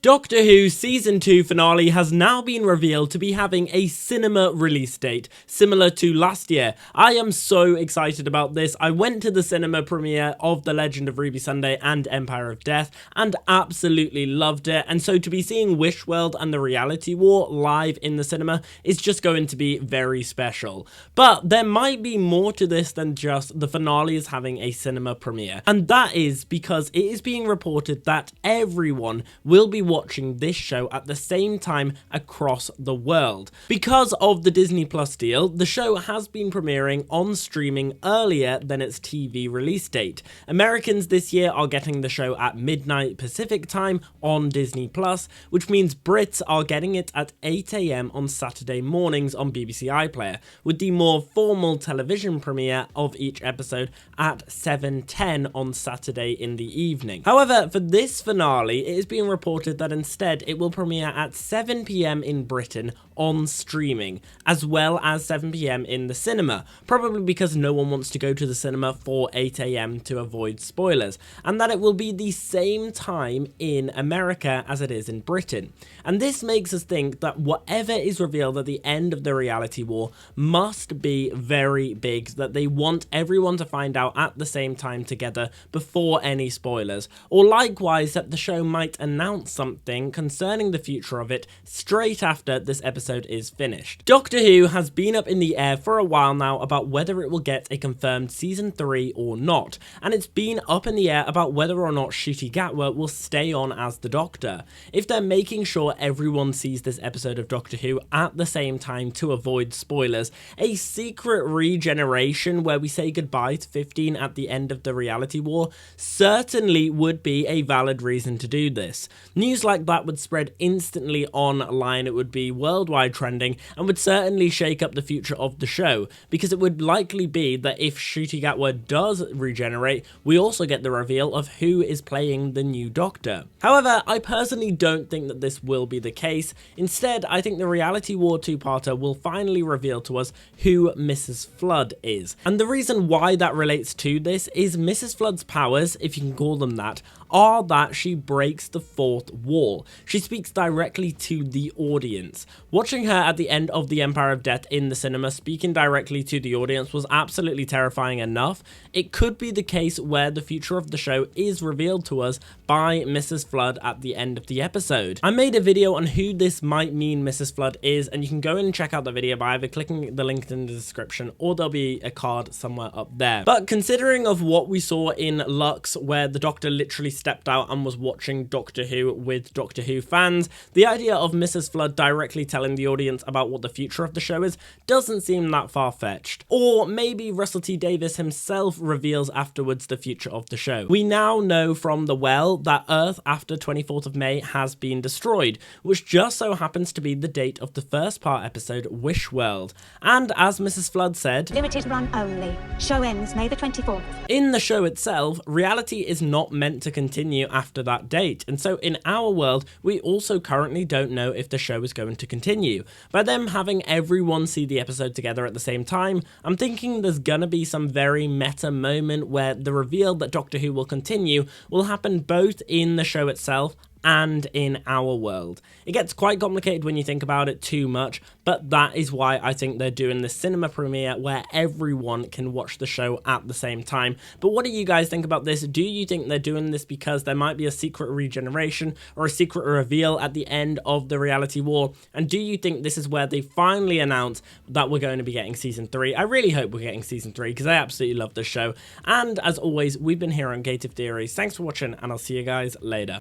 Doctor Who Season 2 finale has now been revealed to be having a cinema release date, similar to last year. I am so excited about this. I went to the cinema premiere of The Legend of Ruby Sunday and Empire of Death and absolutely loved it, and so to be seeing Wishworld and the Reality War live in the cinema is just going to be very special. But there might be more to this than just the finale is having a cinema premiere, and that is because it is being reported that everyone will be watching this show at the same time across the world. Because of the Disney Plus deal, the show has been premiering on streaming earlier than its TV release date. Americans this year are getting the show at midnight Pacific time on Disney Plus, which means Brits are getting it at 8 AM on Saturday mornings on BBC iPlayer, with the more formal television premiere of each episode at 7:10 on Saturday in the evening. However, for this finale, it is being reported that instead it will premiere at 7 PM in Britain on streaming, as well as 7 PM in the cinema, probably because no one wants to go to the cinema for 8 AM to avoid spoilers, and that it will be the same time in America as it is in Britain. And this makes us think that whatever is revealed at the end of the Reality War must be very big, that they want everyone to find out at the same time together before any spoilers, or likewise that the show might announce something concerning the future of it straight after this episode is finished. Doctor Who has been up in the air for a while now about whether it will get a confirmed season 3 or not, and it's been up in the air about whether or not Ncuti Gatwa will stay on as the Doctor. If they're making sure everyone sees this episode of Doctor Who at the same time to avoid spoilers, a Secret Regeneration where we say goodbye to 15 at the end of the Reality War certainly would be a valid reason to do this. News like that would spread instantly online, it would be worldwide trending, and would certainly shake up the future of the show, because it would likely be that if Ncuti Gatwa does regenerate, we also get the reveal of who is playing the new Doctor. However, I personally don't think that this will be the case. Instead, I think the Reality War two-parter will finally reveal to us who Mrs. Flood is. And the reason why that relates to this is Mrs. Flood's powers, if you can call them that, are that she breaks the fourth wall. She speaks directly to the audience. Watching her at the end of The Empire of Death in the cinema speaking directly to the audience was absolutely terrifying enough. It could be the case where the future of the show is revealed to us by Mrs. Flood at the end of the episode. I made a video on who this might mean Mrs. Flood is, and you can go and check out the video by either clicking the link in the description or there'll be a card somewhere up there. But considering of what we saw in Lux, where the Doctor literally stepped out and was watching Doctor Who with Doctor Who fans, the idea of Mrs. Flood directly telling the audience about what the future of the show is doesn't seem that far-fetched. Or maybe Russell T Davies himself reveals afterwards the future of the show. We now know from The Well that Earth after 24th of May has been destroyed, which just so happens to be the date of the first part episode, Wishworld. And as Mrs. Flood said, "Limited run only. Show ends May the 24th. In the show itself, reality is not meant to continue after that date, and so in our world, we also currently don't know if the show is going to continue. By them having everyone see the episode together at the same time, I'm thinking there's gonna be some very meta moment where the reveal that Doctor Who will continue will happen both in the show itself and in our world. It gets quite complicated when you think about it too much, but that is why I think they're doing this cinema premiere where everyone can watch the show at the same time. But what do you guys think about this? Do you think they're doing this because there might be a secret regeneration or a secret reveal at the end of the Reality War? And do you think this is where they finally announce that we're going to be getting season 3? I really hope we're getting season 3 because I absolutely love this show. And as always, we've been here on Gated Theories. Thanks for watching, and I'll see you guys later.